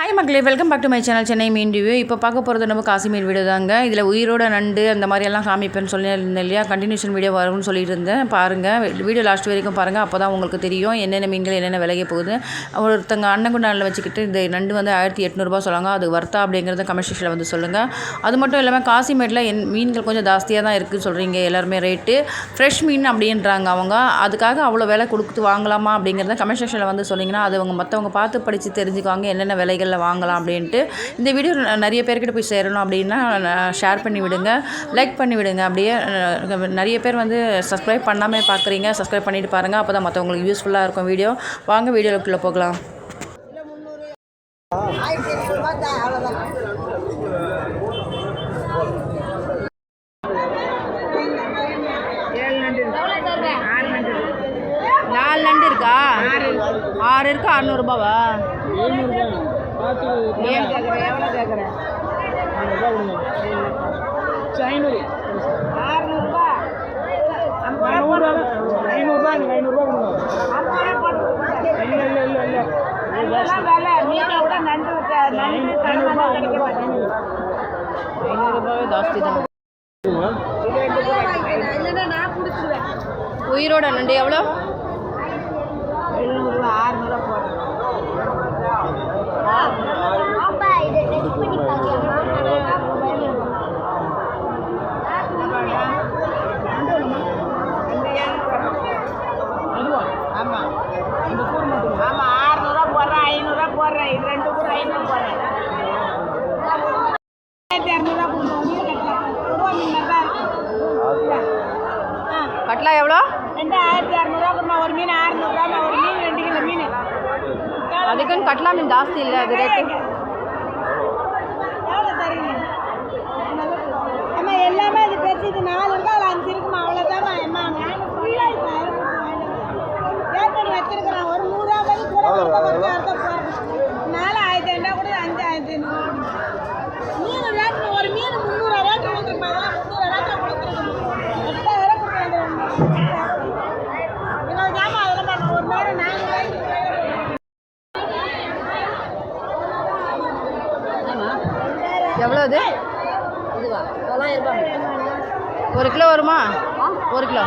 Hi மக்களே, welcome back to my channel Chennai மீன் review. இப்போ பார்க்க போகிறது நம்ம காசி மீன் வீடியோ தாங்க. இதில் உயிரோட நண்டு அந்த மாதிரியெல்லாம் காமிப்பேன்னு சொல்லியிருந்தேன் இல்லையா, கண்டினியூஷன் வீடியோ வரும்னு சொல்லிட்டு இருந்தேன். பாருங்கள், வீடியோ லாஸ்ட் வரைக்கும் பாருங்கள். அப்போ தான் உங்களுக்கு தெரியும் என்னென்ன மீன்கள் என்னென்ன விலைக்கு போகுது. ஒருத்தங்க அன்னகுண்டானில் வச்சுக்கிட்டு இந்த நண்டு வந்து 1800 சொல்லுவாங்க. அது வர்த்தா அப்படிங்கிறத கமெண்ட் செக்ஷனில் வந்து சொல்லுங்கள். அது மட்டும் இல்லாமல் காசிமேட்டில் மீன்கள் கொஞ்சம் ஜாஸ்தியாக தான் இருக்குது சொல்கிறீங்க எல்லாருமே. ரேட்டு ஃப்ரெஷ் மீன் அப்படின்றாங்க அவங்க. அதுக்காக அவ்வளோ விலை கொடுத்து வாங்கலாமா அப்படிங்கிறத கமெண்ட் செக்ஷனில் வந்து சொன்னீங்கன்னா அது அவங்க மற்றவங்க பார்த்து படித்து தெரிஞ்சுக்குவாங்க என்னென்ன விலைகளில் வாங்கலாம் அப்படின்ட்டு. இந்த வீடியோ நிறைய பேர்கிட்ட போய் சேரணும் அப்படின்னா ஷேர் பண்ணி விடுங்க, லைக் பண்ணி விடுங்க. அப்படியே நிறைய பேர் வந்து சப்ஸ்கிரைப் பண்ணாமல் பார்க்குறீங்க, சப்ஸ்கிரைப் பண்ணிவிட்டு பாருங்கள். அப்போ தான் மற்றவங்களுக்கு யூஸ்ஃபுல்லாக இருக்கும் வீடியோ. வாங்க வீடியோக்குள்ளே போகலாம். நாலு நண்டு இருக்கா? 6 இருக்கா? 600 ரூபாவா? ஏன் கேட்குறேன்? எவ்வளோ கேட்குறேன்? 500 600 ஜாஸ்தி தான். உயிரோட நண்டு எவ்வளோ? 600 போடுறேன். ஆமாம் ஆமாம் 600 போடுறேன், 500 போடுறேன். இது 2 கூட 500 போடுறேன். 1200 கட்லா எவ்வளோ? 2600 ஒரு மீன் 600 ஒரு மீன் 2 கிலோ மீன். அதுக்குன்னு கட்லா மீன் ஜாஸ்தி இல்லை, அது ரேட்டு எவ்வளோ தரீங்க? ஆமாம் எல்லாமே அது பெருசு. இது 4 இருக்கா, அதில் 5 இருக்குமா? அவ்வளோதாம்மா. அம்மா ஏற்கனவே வச்சிருக்கிறேன். ஒரு 100 கூட 4,500 கூட 5,500 மீன் ரேட்டு. ஒரு மீன் 300 ரேட்டு கொடுத்துருப்பா. அதெல்லாம் 300 ரேட்டை கொடுத்துருக்கணும். 8000 கொடுக்குறாங்க. இவ்வளோ ஜாமான் அதெல்லாம் ஒரு நேரம் 4 ரூபாய்க்கு. எவ்வளோ அது? இதுவா? 900 ரூபாய். 1 கிலோ வருமா? 1 கிலோ.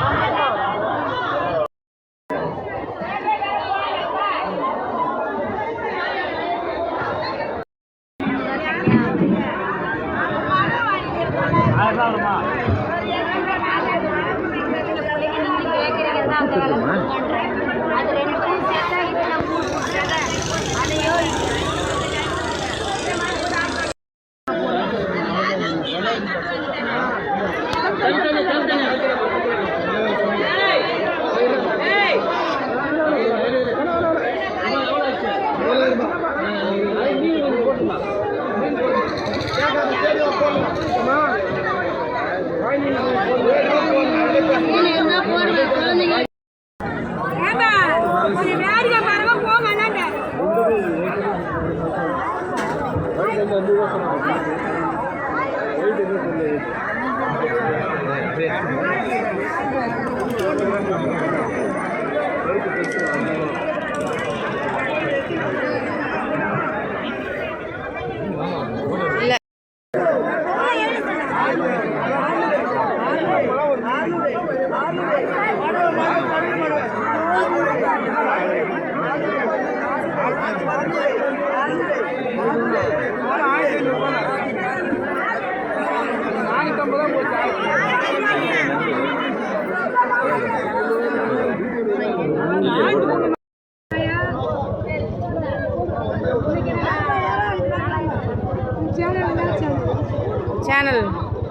சேனல்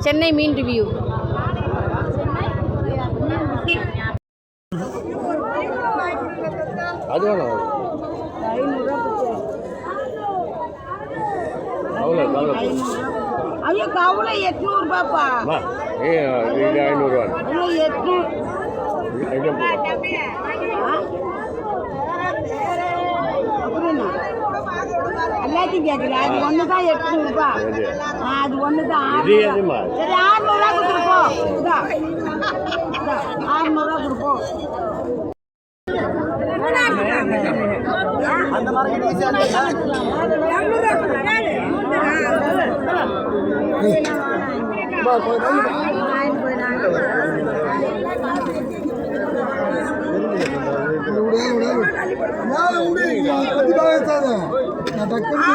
சென்னை மீன் ரிவ்யூ. அது வேணும். ஐயோ கவுளை 800 ரூபாப்பா. 500 ரூபா. எல்லாத்தையும் கேட்குறேன். அது ஒன்று தான் 800 ரூபா. அது ஒன்று தான். சரி 600 ரூபா கொடுத்துருப்போம். 600 ரூபா கொடுப்போம். அந்த மாதிரி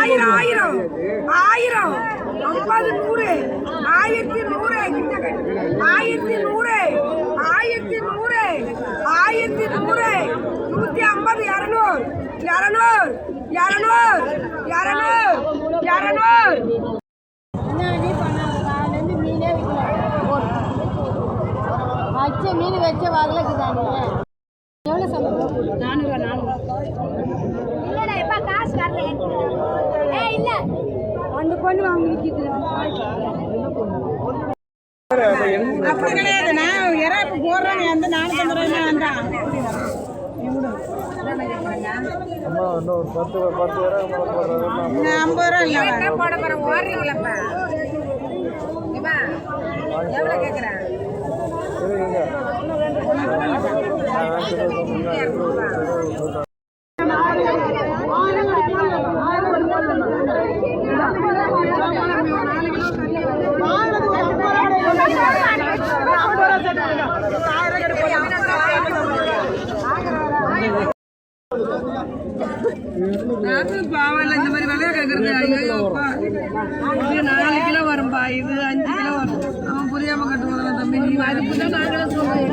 ஆயிரம் ஆயிரம் ஆயிரம் 50 100 1100 1100 1100 1100 150 200 வச்ச மீன் வச்ச வாதில் இருக்குதாங்க எவ்வளோ சம்பளம் 400 இல்லைடா எப்போ காசு வரல இல்லை அந்த பொண்ணு வாங்கி விற்கிது அப்படி கிடையாது. நான் இறப்பு போடுறேன் எந்த 450 ரூபாய் வந்தான் 50 ரூபா இல்லை போட போகிறேன் ஓடுறீங்களப்பா எவ்வளோ கேட்குறேன் நாங்களும் பாவம் இந்த மாதிரி விலையா கேட்கறது. ஐயோப்பா 4 கிலோ வரும்பா, இது 5 கிலோ வரும். அவன் புரியாம கட்டுவாங்க தம்பி. நீ அதுக்கு தான் நாங்களும் சொல்லுவோம்.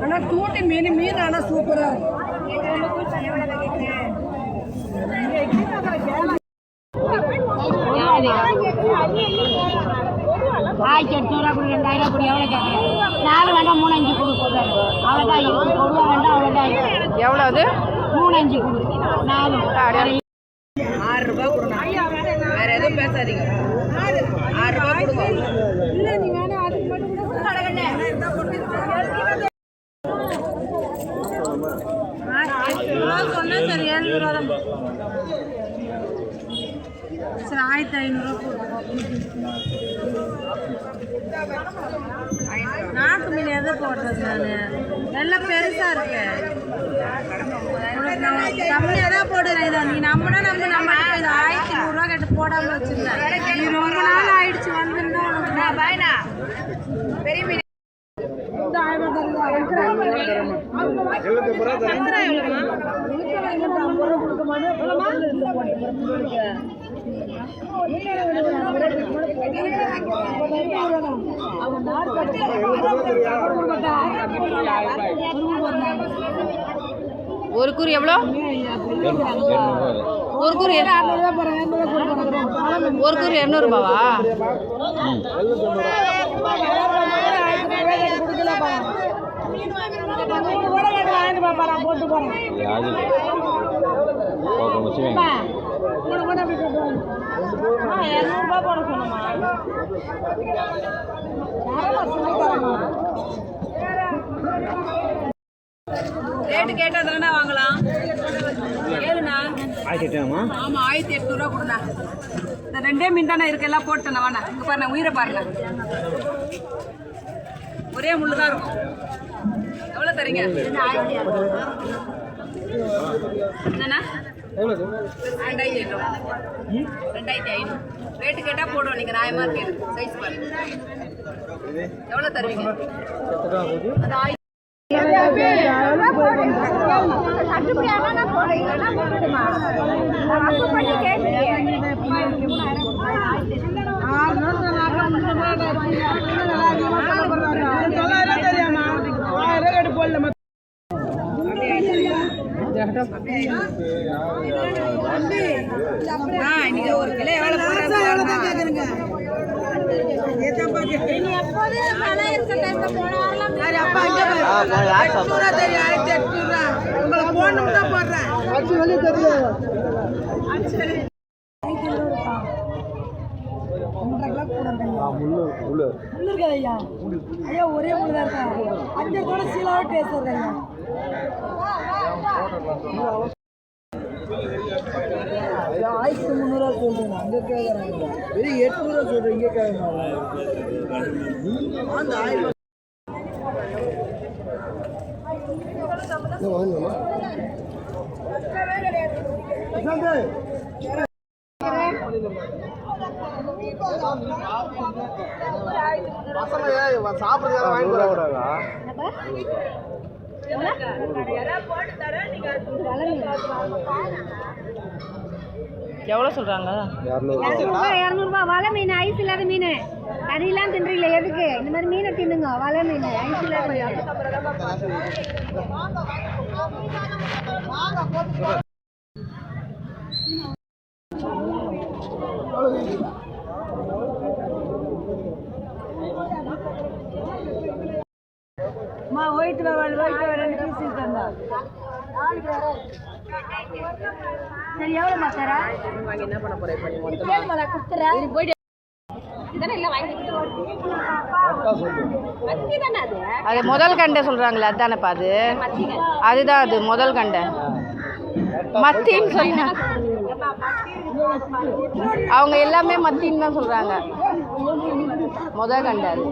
ஆனா தூட்டி மீன் ஆனா சூப்பரா ஆயிரத்தி 800 கொடு 2000 கொடு எவ்வளோ கேட்குறேன் 4 வேண்டாம் 3 5 கொடு போட்டாரு அவ்வளோதான் இருக்குது கொடுவா வேண்டாம் அவ்வளோதான் எவ்வளோ அது 3 5 கொடு 4 6 ரூபாய் கொடுங்க. வேற எதுவும் பேசாதீங்க. 6 ரூபாய் கொடுங்க. இல்லை நீ வேணா அதுக்கு மட்டும் சொன்னா சரி 700 ரூபா தான். சரி 1500 நாட்டு மீன் எதை போடுறது? நான் எல்லாம் பெருசா இருக்கு. கம்மியாக தான் போடுறேன். இதை நீ நம்பினா நம்ம 1100 ரூபா கேட்டு போடாம வச்சிருந்தேன். நீ ரொம்ப நாள் ஆயிடுச்சு வந்துருந்தா பாய்னா பெரிய மீன் ஒரு கூறு எவ்வளோ? ஒரு கூறு 200 ரூபாவா? போட்டு போறேன். போட சொன்னமா ரேட்டு கேட்டா தானே வாங்கலாம். ஏழுண்ணா ஆமா 1800 ரூபா கொடுண்ணா. இந்த 2 மீன் தானே இருக்கு, எல்லாம் போட்டேண்ணா. வாண்ணா இங்க பாருண்ணா, உயிரை பாருங்க. ஒரே முள்ளு தான் இருக்கும். எவ்வளோ தரீங்க? என்னண்ணா 2500. 2500 ரேட்டு கேட்டால் போடுவோம். நீங்கள் நியாயமாக இருக்கு. சைஸ் பாருங்க. எவ்வளோ தருவீங்க? அது இன்னைக்கு ஒரு கிலோ எவ்வளோ போடுறாங்க? ஐயா ஒரே முள்ளா இருக்கா? 5 கூட சீலாவே டேஸ்ட் இருக்காங்க. 1300 சொல்றேன். அங்க கேக்குறாங்க. வெறும் 800 சொல்றேன். இங்க கேக்குறாங்க. அந்த 1000 வாங்கலாமா? சாப்பிட்றதுக்காக வாங்கி போகிறாங்களா? எவ்வளோ சொல்கிறாங்க? 200 வலை மீன், ஐஸ் இல்லாத மீன். கறியெல்லாம் தின்றீங்களே எதுக்கு? இந்த மாதிரி மீனை தின்னுங்க. வலை மீன், ஐஸ் இல்லாத மீன். போயிட்டு சரி, எவ்வளோ மாத்தாரா என்ன பண்ண போறேன்? அது முதல் கண்டை சொல்கிறாங்களே அதுதானப்பா? அதுதான் அது முதல் கண்டை. மத்தின்னு சொல்ல அவங்க எல்லாமே மத்தின்னு தான் சொல்கிறாங்க. முதல் கண்டை அது.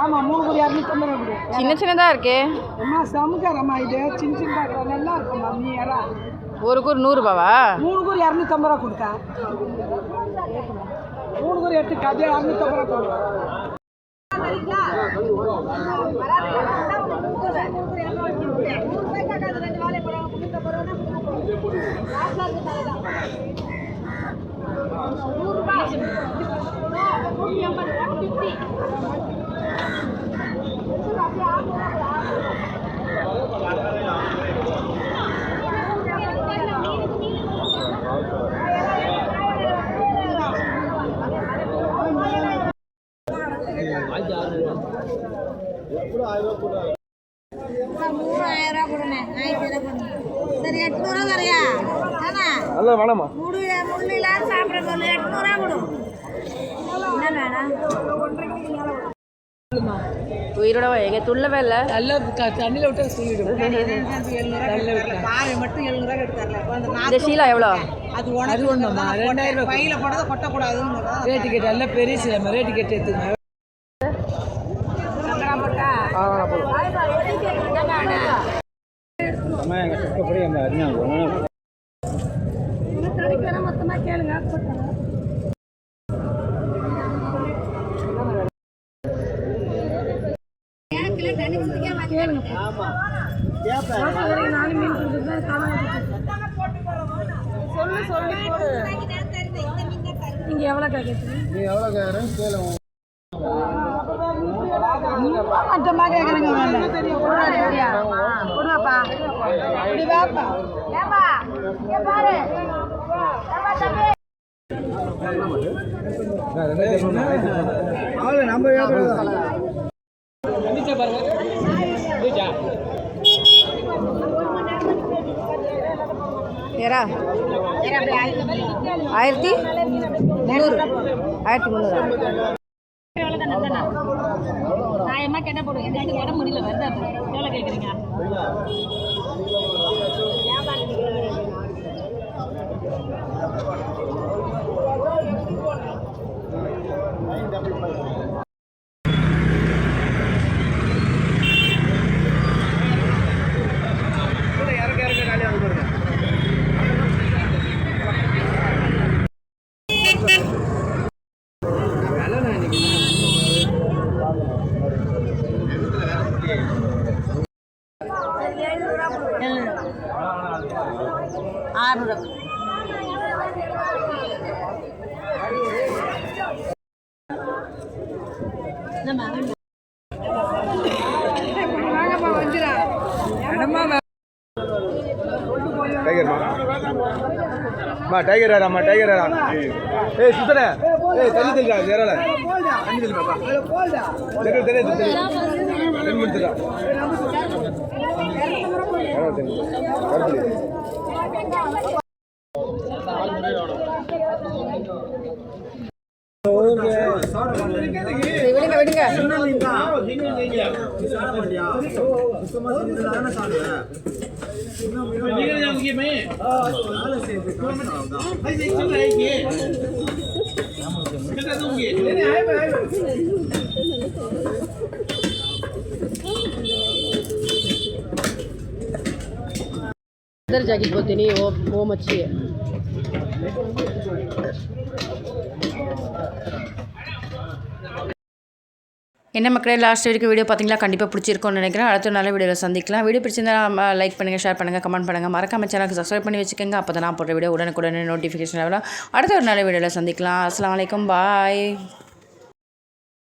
ஆமாம், 3 கோடி 250 ரூபா. சின்ன சின்னதாக இருக்கே அம்மா, சமுக்காரம்மா இது. சின்ன சின்ன நல்லா இருக்கும்மா. நீ யாரா ஒரு கூறு 100 ரூபாவா? 3 கோடி 250 ரூபா கொடுத்தா. 3 கோடி 8 அதே 250 ரூபா கொடுத்தா. சரி, 800 வரையா? நல்ல வேணாமா? சாப்பிட 800 கொடு. என்ன வேணாம்? உயிரோட எங்க துள்ளவே இல்லை. நல்லா தண்ணியில் விட்டு சொல்லிவிடும். பாறை மட்டும் 700 ரூபா எடுத்தார்ல. இந்த ஷீலா எவ்வளோ? அது ஒன்றுமா 2000 ரூபா. பையில போனதை கொட்டக்கூடாதுன்னு ரேட்டு கேட்டு எல்லாம் பெரிய சீலமா ரேட்டு கேட்டு எடுத்துங்க. மொத்தமா கேளுங்க. நீங்க எவ்வளோ கேட்குறீங்க? நீ எவ்வளோ கேட்குறேன்னு கேளுங்க. மட்டமா கேட்குறேங்க. கொடுவாப்பா, இப்படி வாப்பா. நம்ம ஏரா 1300. நியாயமா கேட்ட போடுங்க. எந்த இடம் முடியல வருது. எவ்வளோ கேட்குறீங்க? டைகர் அம்மா டைகர் ஏய் சுத்தர ஏய் தள்ளி தள்ளிடா ஜெரல தள்ளி தள்ளி பாப்பா தெரு தெரு தெரு தென்முத்துடா விடுங்க விடுங்க. इधर जाके बोलते नहीं वो मच्छी है। என்ன மக்களே லாஸ்ட் வரைக்கும் வீடியோ பார்த்தீங்களா? கண்டிப்பாக பிடிச்சிருக்கும்னு நினைக்கிறேன். அடுத்த நல்ல வீடியோவில் சந்திக்கலாம். வீடியோ பிடிச்சிருந்தா லைக் பண்ணுங்கள், ஷேர் பண்ணுங்கள், கமெண்ட் பண்ணுங்கள். மறக்காம சேனலுக்கு சப்ஸ்கிரைப் பண்ணி வச்சுக்கோங்க. அப்போ தான் நான் போடுற வீடியோ உடனுக்குடனே நோட்டிஃபிகேஷன் ஆகலாம். அடுத்த ஒரு நல்ல வீடியோவில் சந்திக்கலாம். அஸ்ஸலாமு அலைக்கும், பாய்.